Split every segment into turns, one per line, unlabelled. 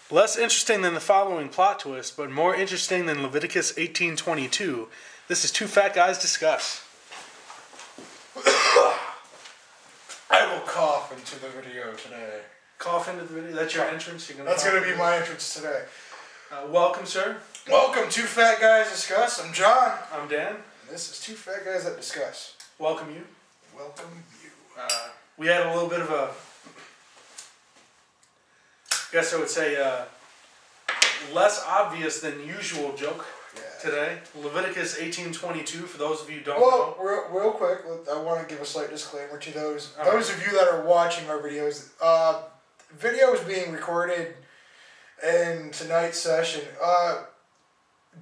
Less interesting than the following plot twist, but more interesting than Leviticus 18:22. This is Two Fat Guys Discuss.
I will cough into the video today.
Cough into the video? That's your entrance?
That's going to be my entrance today.
Welcome, sir.
Welcome, Two Fat Guys Discuss. I'm John.
I'm Dan.
And this is Two Fat Guys that Discuss.
Welcome you.
Welcome you.
We had a little bit of a, I guess I would say, less obvious than usual joke today. Leviticus 18:22, for those of you who don't know.
Well, real quick, I want to give a slight disclaimer to those of you that are watching our videos. Video is being recorded in tonight's session.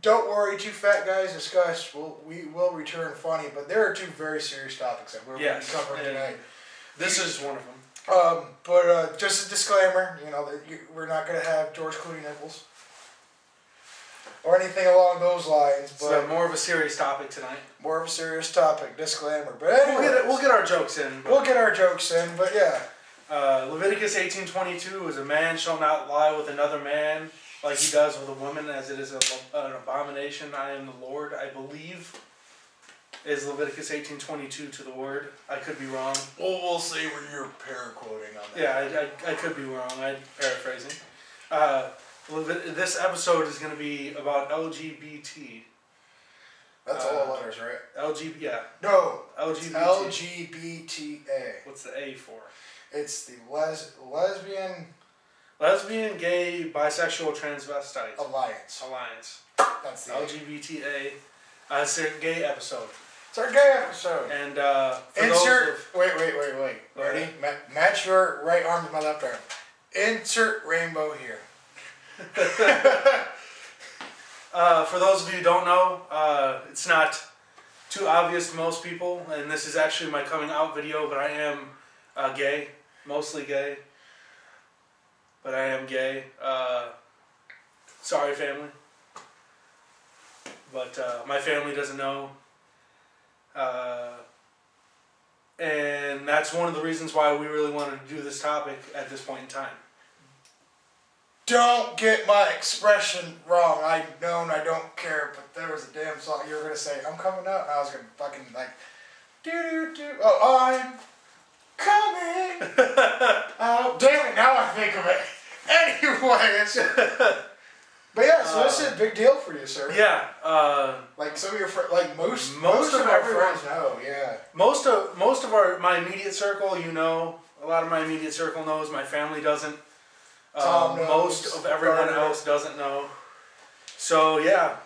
Don't worry, Two Fat Guys Discuss. We will return funny, but there are two very serious topics that we're going to be covering tonight.
This is one of them.
But just a disclaimer, we're not going to have George Clooney nipples or anything along those lines. But
so more of a serious topic tonight.
More of a serious topic. Disclaimer. But anyway,
we'll get our jokes in.
We'll get our jokes in. But yeah.
Leviticus 18:22 is a man shall not lie with another man like he does with a woman, as it is an abomination. I am the Lord, I believe, is Leviticus 18:22 to the word. I could be wrong.
Well, we'll see where you're paraquoting on that.
Yeah, I could be wrong. I'm paraphrasing. This episode is going to be about LGBT.
That's all the letters, right?
yeah.
No.
LGBT.
LGBTA.
What's the A for?
It's the lesbian,
gay, bisexual, transvestite
alliance. That's the
LGBTA. It's a gay episode.
It's our gay episode.
And
wait. Ready? Match your right arm with my left arm. Insert rainbow here.
For those of you who don't know, it's not too obvious to most people, and this is actually my coming out video, but I am gay, mostly gay, but I am gay. Sorry, family, but my family doesn't know, and that's one of the reasons why we really wanted to do this topic at this point in time.
Don't get my expression wrong. I don't care, but there was a damn song you were going to say, I'm coming out, and I was going to fucking like, do-do-do, oh, I'm coming out. Damn it, now I think of it. Anyways. But yeah, so this is a big deal for you, sir.
Yeah.
Like some of your friends, like most of our friends know, yeah.
Most of my immediate circle, a lot of my immediate circle knows, my family doesn't.
Tom knows,
most of everyone else doesn't know. So yeah,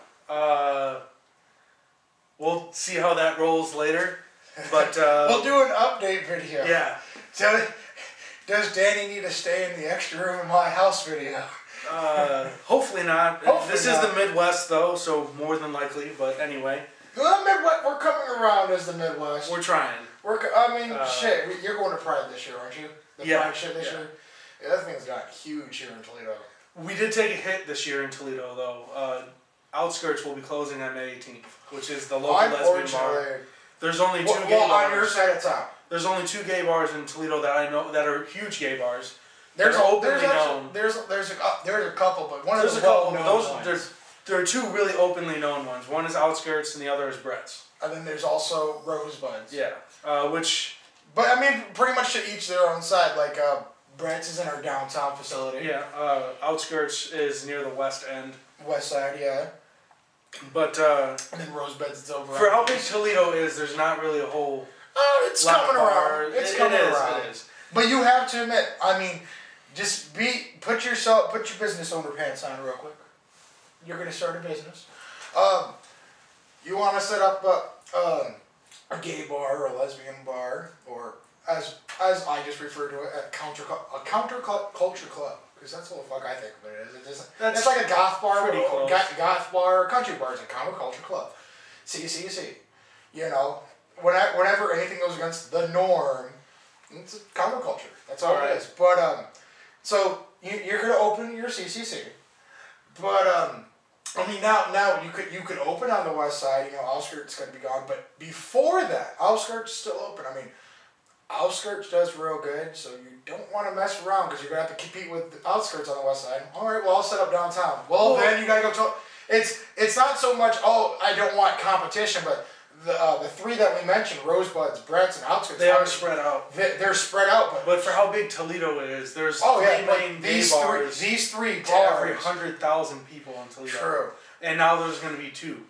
we'll see how that rolls later. But
we'll do an update video.
Yeah.
So, does Danny need to stay in the extra room in my house video?
Hopefully not. This is the Midwest though, so more than likely. But anyway.
The Midwest, we're coming around as the Midwest.
We're trying.
Shit. You're going to Pride this year, aren't you? Pride shit this year. Yeah, that thing's got huge here in Toledo.
We did take a hit this year in Toledo, though. Outskirts will be closing on May 18th, which is the local lesbian bar. There's only two gay bars.
On your side of town.
There's only two gay bars in Toledo that I know that are huge gay bars.
There's a couple, but one of the well-known ones.
There are two really openly known ones. One is Outskirts, and the other is Brett's.
And then there's also Rosebuds.
Yeah,
But I mean, pretty much to each their own side. Like Brett's is in our downtown facility.
Yeah, Outskirts is near the west end.
West side, yeah.
But
and then Rosebuds is over.
For how big Toledo is, there's not really a whole.
Oh, it's coming around. It's coming around.
It is.
But you have to admit, I mean, just put your business owner pants on real quick. You're gonna start a business. You want to set up a gay bar or a lesbian bar, or as I just refer to it, a counterculture club, because that's what the fuck I think of it is. It's like a goth bar, goth bar, or country bar. It's a counterculture club. CCC. Whenever anything goes against the norm, it's a counterculture. That's all it is. But so you're gonna open your CCC, but I mean now you could open on the west side. Outskirts gonna be gone, but before that, Outskirts still open. I mean, Outskirts does real good, so you don't want to mess around because you're going to have to compete with the Outskirts on the west side. All right, well, I'll set up downtown. Well, then you got to go to... It's not so much, oh, I don't want competition, but the three that we mentioned, Rosebuds, Brett's, and Outskirts...
They are spread out.
They're spread out.
But for how big Toledo is, there's three main gay bars.
These three
to
bars.
every 100,000 people in Toledo.
True.
And now there's going to be 2.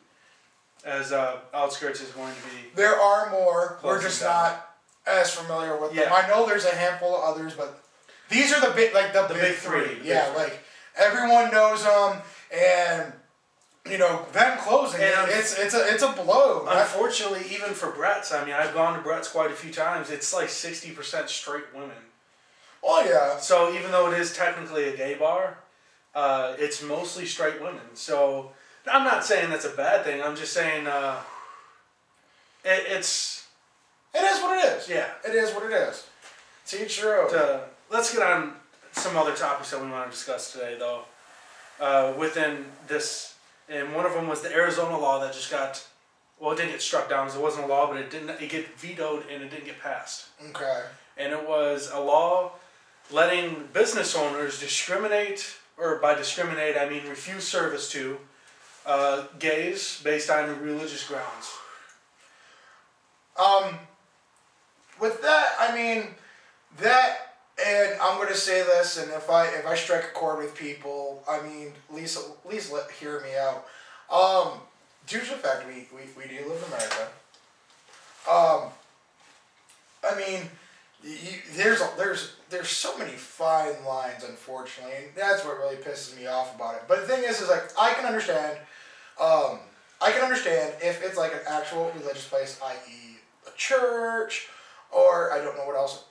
As Outskirts is going to be...
There are more. We're just not as familiar with them. I know there's a handful of others, but these are the big, like the big three. Yeah, like everyone knows them, and you know them closing. And it's a blow.
Unfortunately, even for Brett's, I mean, I've gone to Brett's quite a few times. It's like 60% straight women.
Oh yeah.
So even though it is technically a gay bar, it's mostly straight women. So I'm not saying that's a bad thing. I'm just saying
It is what it is.
Yeah.
It is what it is. To each your own.
Let's get on some other topics that we want to discuss today, though. Within this, and one of them was the Arizona law that just got, well, it didn't get struck down because it wasn't a law, but it get vetoed and it didn't get passed.
Okay.
And it was a law letting business owners discriminate, or by discriminate, I mean refuse service to gays based on religious grounds.
With that, I mean, that, and I'm going to say this, and if I strike a chord with people, I mean, at least hear me out. Due to the fact we do live in America, I mean, there's so many fine lines, unfortunately, and that's what really pisses me off about it. But the thing is like, I can understand if it's like an actual religious place, i.e. a church, or I don't know what else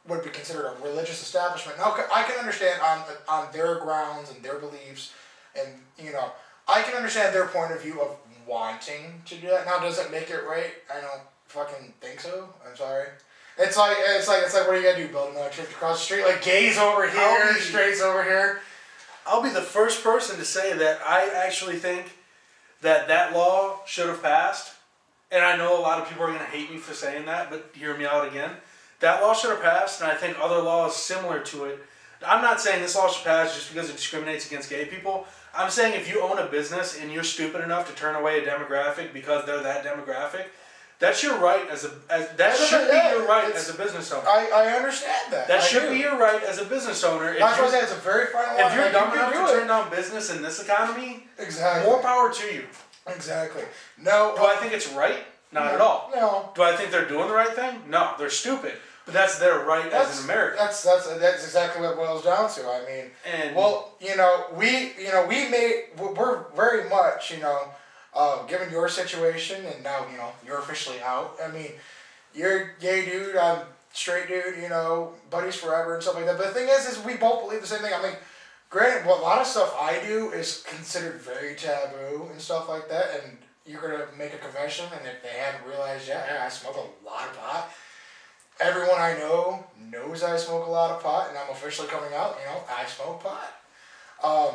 would be considered a religious establishment. Now, I can understand on their grounds and their beliefs, and you know, I can understand their point of view of wanting to do that. Now, does it make it right? I don't fucking think so. I'm sorry. It's like what do you gotta do? Build another church across the street? Like gays over here, straights over here.
I'll be the first person to say that I actually think that law should have passed. And I know a lot of people are going to hate me for saying that, but hear me out again. That law should have passed, and I think other laws similar to it. I'm not saying this law should pass just because it discriminates against gay people. I'm saying if you own a business and you're stupid enough to turn away a demographic because they're that demographic, that's your right as a business owner.
I understand that.
That should be your right as a business owner.
That's why I say it's a very fine line.
If you're dumb enough to turn down business in this economy,
exactly,
more power to you.
Exactly. No.
Do I think it's right? Not at all.
No.
Do I think they're doing the right thing? No, they're stupid. But that's their right as an American.
That's exactly what it boils down to. I mean, we're very much, given your situation, and now, you're officially out. I mean, you're a gay dude, I'm straight dude, buddies forever and stuff like that. But the thing is we both believe the same thing. I mean, granted, a lot of stuff I do is considered very taboo and stuff like that, and you're going to make a confession, and if they haven't realized yet, I smoke a lot of pot. Everyone I know knows I smoke a lot of pot, and I'm officially coming out, I smoke pot.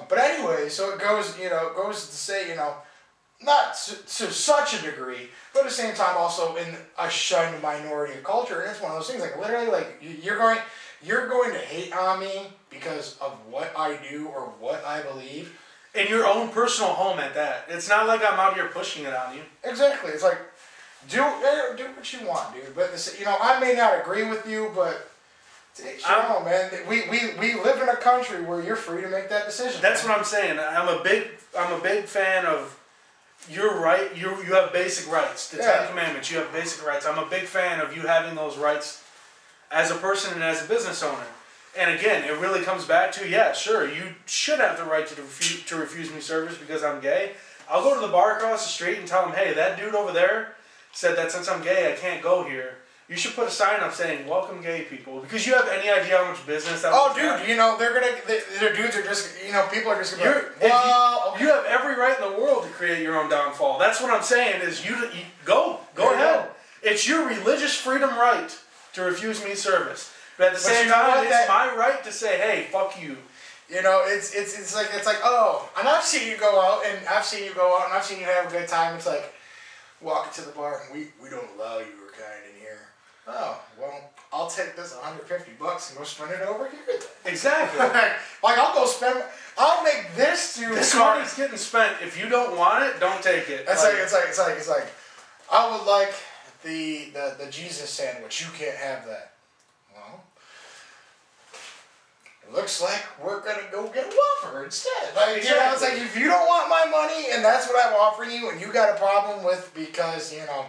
But anyway, so it goes to say, not to such a degree, but at the same time also in a shunned minority of culture, and it's one of those things, like literally, like you're going to hate on me because of what I do or what I believe.
In your own personal home at that. It's not like I'm out here pushing it on you.
Exactly. It's like, do what you want, dude. But, I may not agree with you, but man. We live in a country where you're free to make that decision.
That's what I'm saying. I'm a big fan of your right. You have basic rights. The Ten Commandments. You have basic rights. I'm a big fan of you having those rights as a person and as a business owner. And again, it really comes back to, yeah, sure, you should have the right to refuse me service because I'm gay. I'll go to the bar across the street and tell them, hey, that dude over there said that since I'm gay, I can't go here. You should put a sign up saying, welcome gay people. Because you have any idea how much business that
will dude, their dudes are just, people are just going to
you have every right in the world to create your own downfall. That's what I'm saying is you go ahead. It's your religious freedom right to refuse me service. But at the same time, it's my right to say, hey, fuck you.
It's like, oh, and I've seen you go out, and I've seen you have a good time. It's like, walking to the bar, and we don't allow your kind in here. Oh, well, I'll take this $150 and go spend it over here.
Exactly.
Like I'll make this to.
This money's getting spent. If you don't want it, don't take it.
It's like I would like the Jesus sandwich. You can't have that. Well, it looks like we're gonna go get a Whopper instead. Like, you know, it's like if you don't want my money and that's what I'm offering you, and you got a problem with because you know.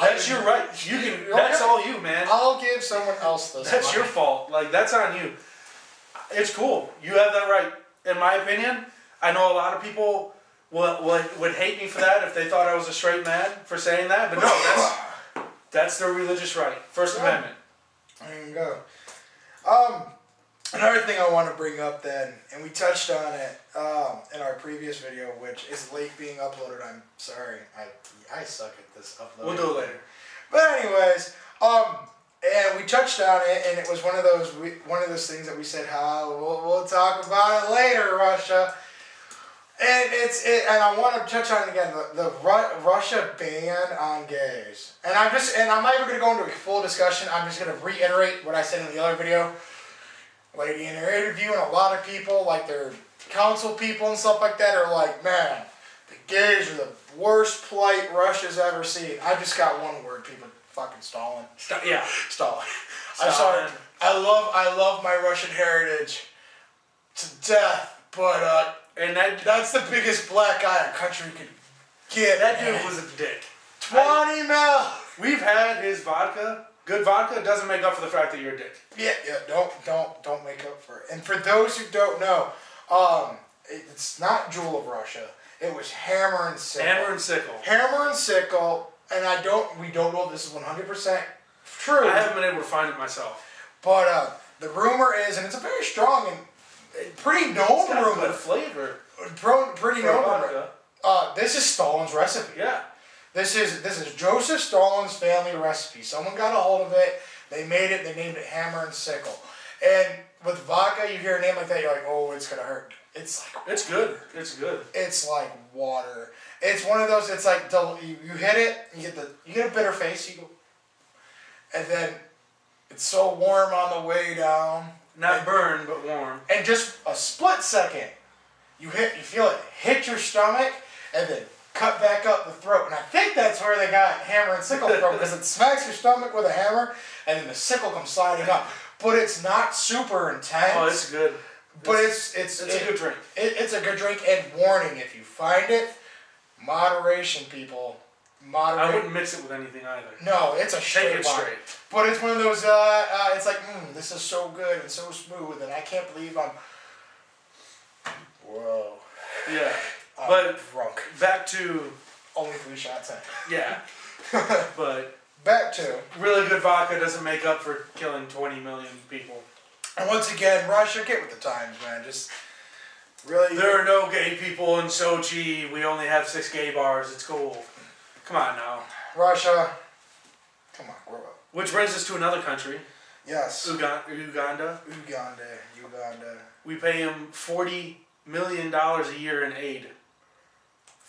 That's your right. You can. That's all you, man.
I'll give someone else this.
That's
money.
your fault. Like that's on you. It's cool. You have that right. In my opinion, I know a lot of people would hate me for that if they thought I was a straight man for saying that. But no, that's their religious right. First Amendment.
There you go. Another thing I want to bring up then, and we touched on it in our previous video, which is late being uploaded. I'm sorry. I suck at this uploading.
We'll do it later.
But anyways, and we touched on it, and it was one of those things that we said, we'll talk about it later, Russia. And and I want to touch on it again, the Russia ban on gays. And I'm not even going to go into a full discussion. I'm just going to reiterate what I said in the other video. Lady in her interview, and a lot of people, like their council people and stuff like that, are like, man, the gays are the worst plight Russia's ever seen. I just got one word, people fucking Stalin.
Yeah.
Stalin. I'm sorry. I love my Russian heritage to death, but
and
that's the biggest black eye a country could get.
That dude was a dick.
20 mil.
We've had his vodka. Good vodka doesn't make up for the fact that you're a dick.
Yeah. Don't make up for it. And for those who don't know, it's not Jewel of Russia. It was Hammer and Sickle.
Hammer and Sickle.
Hammer and Sickle, and we don't know if this is 100% true.
I haven't been able to find it myself.
But the rumor is, and it's a very strong and pretty known rumor.
Good flavor.
Pretty known rumor. This is Stalin's recipe.
Yeah.
This is Joseph Stalin's family recipe. Someone got a hold of it. They made it. They named it Hammer and Sickle. And with vodka, you hear a name like that, you're like, oh, it's gonna hurt. It's like
it's good. It's good.
It's like water. It's one of those. It's like you hit it. You get a bitter face. You go, and then it's so warm on the way down.
Not burned, but warm.
And just a split second, you feel it hit your stomach, and then cut back up the throat. And I think that's where they got Hammer and Sickle from, because it smacks your stomach with a hammer, and then the sickle comes sliding up. But it's not super intense.
Oh, it's good.
But it's
a good drink.
It's a good drink, and warning, if you find it, moderation, people. Moderate.
I wouldn't mix it with anything either.
No, it's a straight.
Take it straight.
But it's one of those, it's like, this is so good and so smooth, and I can't believe I'm... Whoa.
Yeah.
I'm
but
drunk.
Back to...
Only 3 shots in.
Yeah. But...
Back to...
Really good vodka doesn't make up for killing 20 million people.
And once again, Russia, get with the times, man. Just... Really...
There are no gay people in Sochi. We only have 6 gay bars. It's cool. Come on now.
Russia. Come on, grow up.
Which brings us to another country.
Yes.
Uganda.
Uganda.
We pay him $40 million a year in aid.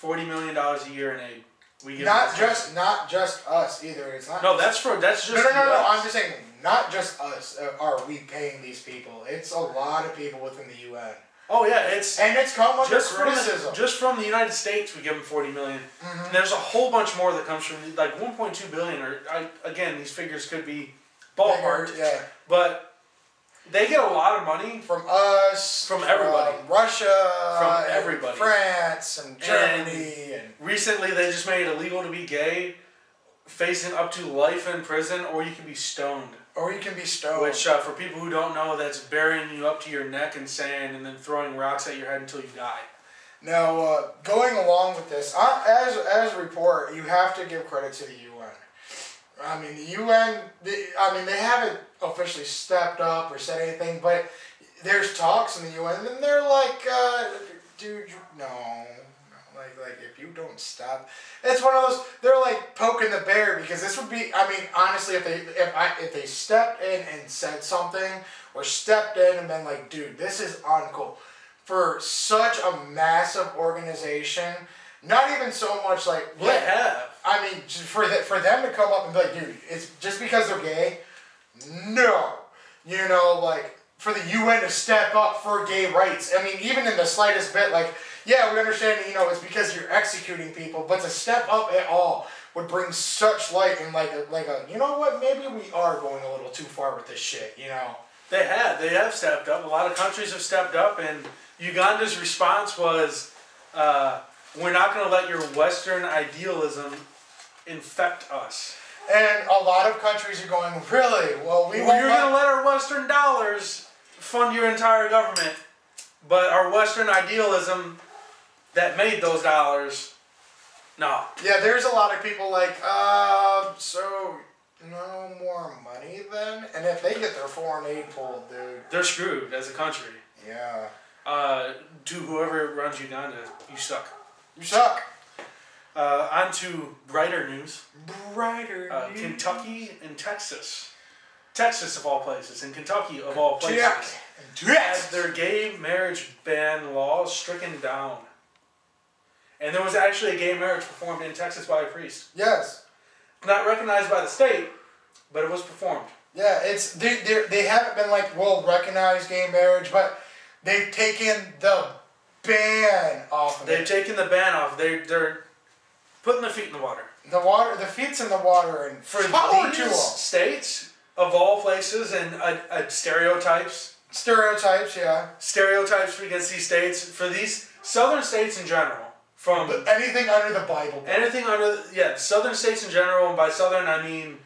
$40 million a year in aid. We give
not just us either. It's not.
No, that's just.
No. I'm just saying, not just us are we paying these people. It's a lot of people within the UN.
Oh yeah, it's
come under criticism.
Just from the United States, we give them $40 million.
Mm-hmm.
And there's a whole bunch more that comes from like 1.2 billion. Or again, these figures could be ballparked.
Yeah.
But they get a lot of money
from us,
from everybody,
from Russia,
from everybody,
France and Germany. And
recently, they just made it illegal to be gay, facing up to life in prison, or you can be stoned. Which, for people who don't know, that's burying you up to your neck in sand and then throwing rocks at your head until you die.
Now, going along with this, as a report, you have to give credit to the UN. I mean, the UN, they haven't officially stepped up or said anything, but there's talks in the UN, and they're like, dude, no. Like if you don't stop, it's one of those. They're like poking the bear, because this would be. I mean, honestly, if they stepped in and said something, or stepped in and been like, dude, this is uncool, for such a massive organization. Not even so much like.
Well, they have.
I mean, for them to come up and be like, dude, it's just because they're gay, no. You know, like, for the UN to step up for gay rights. I mean, even in the slightest bit, like, yeah, we understand, you know, it's because you're executing people, but to step up at all would bring such light and like a, you know what, maybe we are going a little too far with this shit, you know.
They have stepped up. A lot of countries have stepped up, and Uganda's response was, we're not going to let your Western idealism infect us.
And a lot of countries are going, really? Well,
you're going to let our Western dollars fund your entire government, but our Western idealism that made those dollars, no.
Yeah, there's a lot of people like, so no more money then? And if they get their foreign aid pulled, dude,
they're screwed as a country.
Yeah.
To whoever runs Uganda, you suck.
You suck.
On to brighter news.
Brighter news.
Kentucky and Texas. Texas of all places, and Kentucky of all places, had their gay marriage ban laws stricken down. And there was actually a gay marriage performed in Texas by a priest.
Yes.
Not recognized by the state, but it was performed.
Yeah, it's they haven't been like, well, recognize gay marriage, but they've taken the ban off of it.
They've taken the ban off. They're putting their feet in the water.
The feet's in the water, and
for these states of all places, and stereotypes.
Stereotypes, yeah.
Stereotypes against these states, for these southern states in general. From
but anything under the Bible Belt.
Anything under, southern states in general, and by southern I mean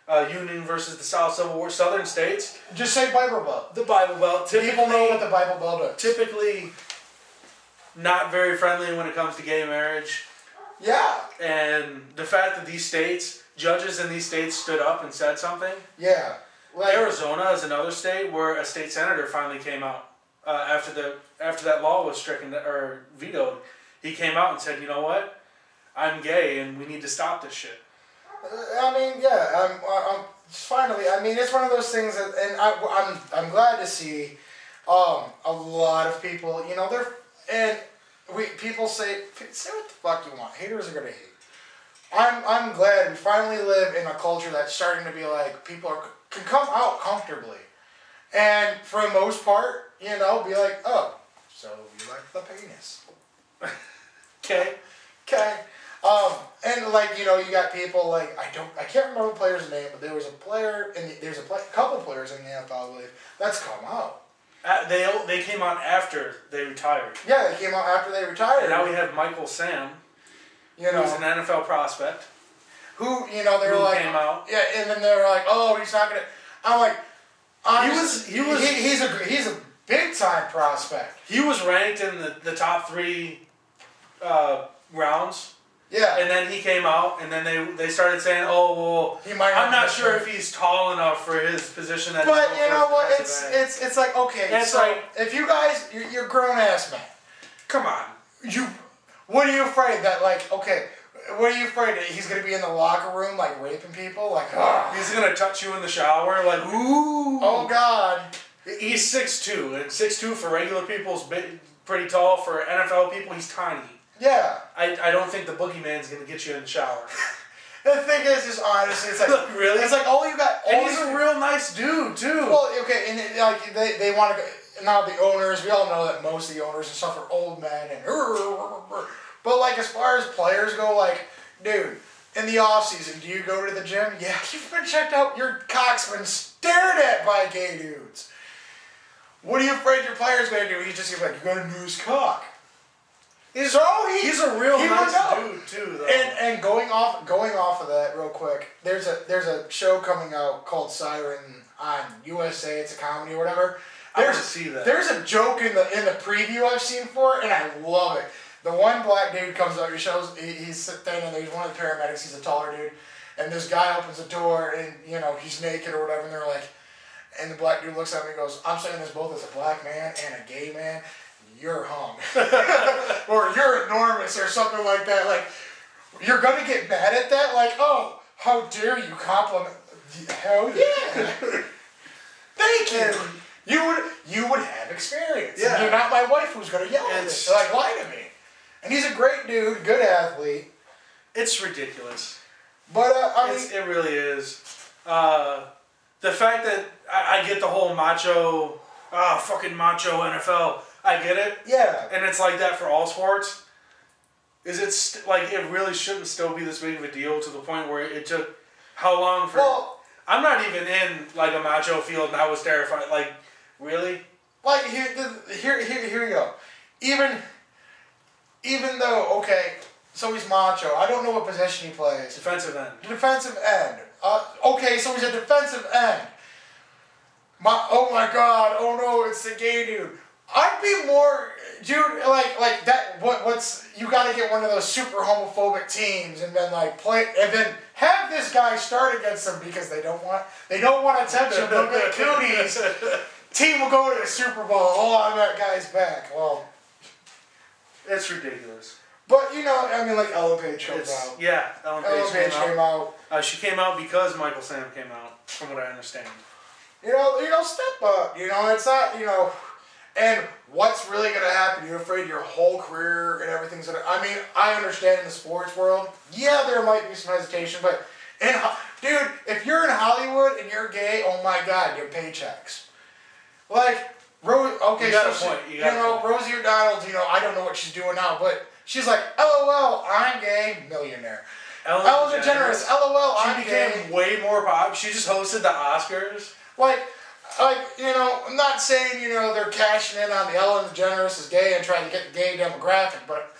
Union versus the South Civil War. Southern states.
Just say Bible Belt.
The Bible Belt.
People know what the Bible Belt is.
Typically not very friendly when it comes to gay marriage.
Yeah.
And the fact that these states, judges in these states stood up and said something.
Yeah. Like,
Arizona is another state where a state senator finally came out after that law was stricken or vetoed. He came out and said, you know what? I'm gay and we need to stop this shit.
I mean, yeah, finally, I mean, it's one of those things that, and I'm glad to see a lot of people, you know, people say what the fuck you want. Haters are gonna hate. I'm glad we finally live in a culture that's starting to be like, people can come out comfortably. And for the most part, you know, be like, oh, so you like the penis.
Okay.
And like, you know, you got people like, I can't remember the player's name, but there was a player, and there's a couple players in the NFL, I believe, that's come out.
They came out after they retired.
Yeah, they came out after they retired.
And now we have Michael Sam,
you know,
who's an NFL prospect.
Who, you know, they were like,
came out.
Yeah, and then they were like, oh, he's not gonna. I'm like, he's a big time prospect.
He was ranked in the top 3 rounds.
Yeah.
And then he came out, and then they started saying, oh, well, I'm not sure if he's tall enough for his position. But
you know what? It's like, okay,
it's
so
like,
if you guys, you're grown-ass men.
Come on.
What are you afraid that, like, okay, what are you afraid that he's going to be in the locker room, like, raping people? Like,
he's going to touch you in the shower? Like, ooh.
Oh, God.
He's 6'2", and 6'2" for regular people is pretty tall. For NFL people, he's tiny.
Yeah.
I don't think the boogeyman's going to get you in the shower.
The thing is, just honestly, it's like,
really?
It's like, all you got...
And he's a real nice dude, too.
Well, okay, and like, they want to go... Now, the owners, we all know that most of the owners and stuff are old men and... But, like, as far as players go, like, dude, in the off-season, do you go to the gym? Yeah, you've been checked out. Your cock's been stared at by gay dudes. What are you afraid your player's going to do? He's just going to be like, you got to lose cock. He's
a real nice dude, too, though.
And going off of that real quick, there's a show coming out called Siren on USA. It's a comedy or whatever.
I want to see that.
There's a joke in the preview I've seen for it, and I love it. The one black dude comes out, he's sitting and he's one of the paramedics, he's a taller dude, and this guy opens the door and, you know, he's naked or whatever, and they're like, and the black dude looks at me and goes, I'm saying this both as a black man and a gay man, you're hung. Or you're enormous or something like that. Like, you're gonna get mad at that? Like, oh, how dare you compliment, hell yeah. Thank you. You would have experience.
Yeah.
You're not my wife who's gonna yell at me, like, lie to me. And he's a great dude, good athlete.
It's ridiculous.
But,
it really is. the fact that I get the whole macho, fucking macho NFL. I get it.
Yeah.
And it's like that for all sports. Is it like it really shouldn't still be this big of a deal to the point where it took how long for?
Well,
I'm not even in like a macho field, and I was terrified. Like, really?
like here you go. Even though, okay, so he's macho. I don't know what position he plays.
Defensive end.
Defensive end. Okay, so he's a defensive end. Oh my God! Oh no, it's the gay dude. I'd be more, dude. Like that. What's you got to get one of those super homophobic teams and then like play and then have this guy start against them because they don't want attention. Look at cooties. Team will go to the Super Bowl. Oh, I'm that guy's back. Well,
it's ridiculous.
But you know, I mean, like Ellen Page came out.
Yeah, Ellen Page
came out.
She came out because Michael Sam came out, from what I understand.
You know, step up. You know, it's not, you know, and what's really going to happen? You're afraid your whole career and everything's going to, I mean, I understand in the sports world, yeah, there might be some hesitation, but, dude, if you're in Hollywood and you're gay, oh my God, your paychecks. Like, okay,
you got a point.
You know, Rosie O'Donnell, you know, I don't know what she's doing now, but she's like, LOL, I'm gay, millionaire. Ellen DeGeneres, LOL, I'm gay.
She became way more pop. She just hosted the Oscars.
Like, you know, I'm not saying, you know, they're cashing in on the Ellen DeGeneres is gay and trying to get the gay demographic, but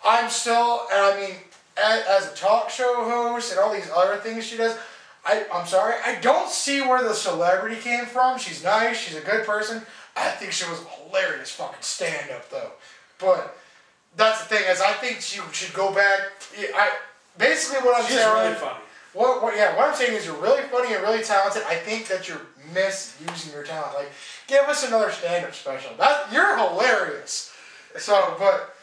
I'm still, and I mean, as a talk show host and all these other things she does, I'm sorry, I don't see where the celebrity came from. She's nice, she's a good person. I think she was a hilarious fucking stand-up, though. But that's the thing, is I think she should go back. Basically what I'm saying...
She's really funny.
What I'm saying is you're really funny and really talented. I think that you're misusing your talent. Like, give us another stand-up special. You're hilarious. So, but,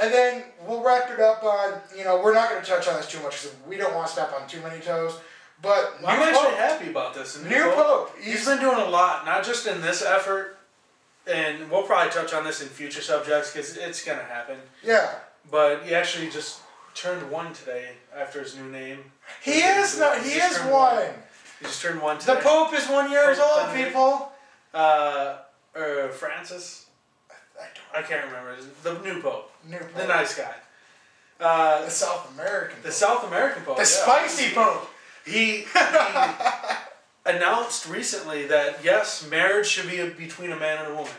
and then we'll wrap it up on, you know, we're not going to touch on this too much because we don't want to step on too many toes. But
I'm actually happy about this.
New Pope.
He's been doing a lot, not just in this effort, and we'll probably touch on this in future subjects because it's going to happen.
Yeah.
But he actually just turned 1 today after his new name.
He is 1.
He just turned 1 today.
The Pope is 1 year old, people.
Francis? I can't remember. The new Pope.
New Pope.
The nice guy.
The South American Pope.
The South American Pope.
The spicy Pope.
He announced recently that, yes, marriage should be between a man and a woman.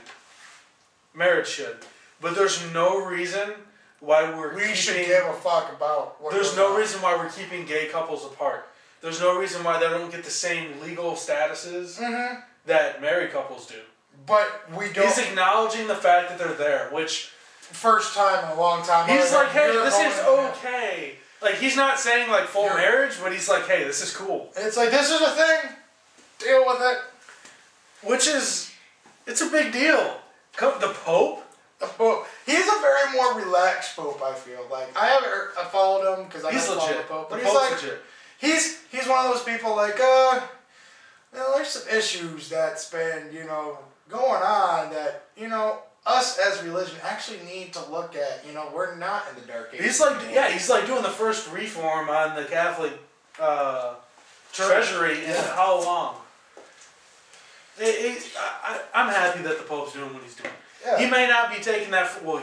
Marriage should. But there's no reason why
we should give a fuck about what
there's no reason why we're keeping gay couples apart. There's no reason why they don't get the same legal statuses that married couples do.
But we don't.
He's acknowledging the fact that they're there, which...
First time in a long time.
He's like, hey, this is okay. Like, he's not saying, like, full marriage, but he's like, hey, this is cool.
It's like, this is a thing. Deal with it.
Which is... It's a big deal. The Pope?
The Pope. He's a very more relaxed Pope, I feel. Like, I followed him because I don't follow the Pope. But he's like... Legit. He's one of those people like, you know, there's some issues that's been, you know, going on that, you know, us as religion actually need to look at. You know, we're not in the dark ages.
He's like, he's like doing the first reform on the Catholic treasury in how long? I'm happy that the Pope's doing what he's doing. Yeah. He may not be taking that. Well,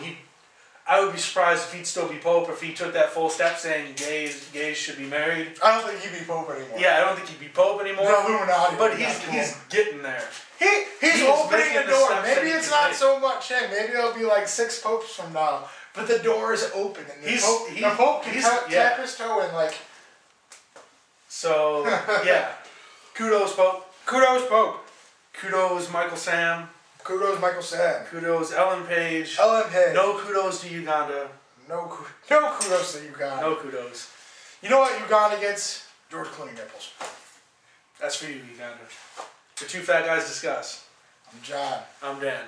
I would be surprised if he'd still be Pope if he took that full step saying gays should be married.
I don't think he'd be Pope anymore.
Yeah, I don't think he'd be Pope anymore.
No, Illuminati.
But he's getting there.
He's opening the door. Maybe it's not so much him. Maybe there'll be like 6 popes from now. But the door is open, and the Pope can tap his toe in like.
So yeah, kudos Pope.
Kudos Pope.
Kudos Michael Sam.
Kudos Michael Sam.
Kudos Ellen Page.
Ellen Page.
No kudos to Uganda.
No kudos to Uganda.
No kudos.
You know what Uganda gets? George Clooney nipples.
That's for you, Uganda. The two fat guys discuss.
I'm John.
I'm Dan.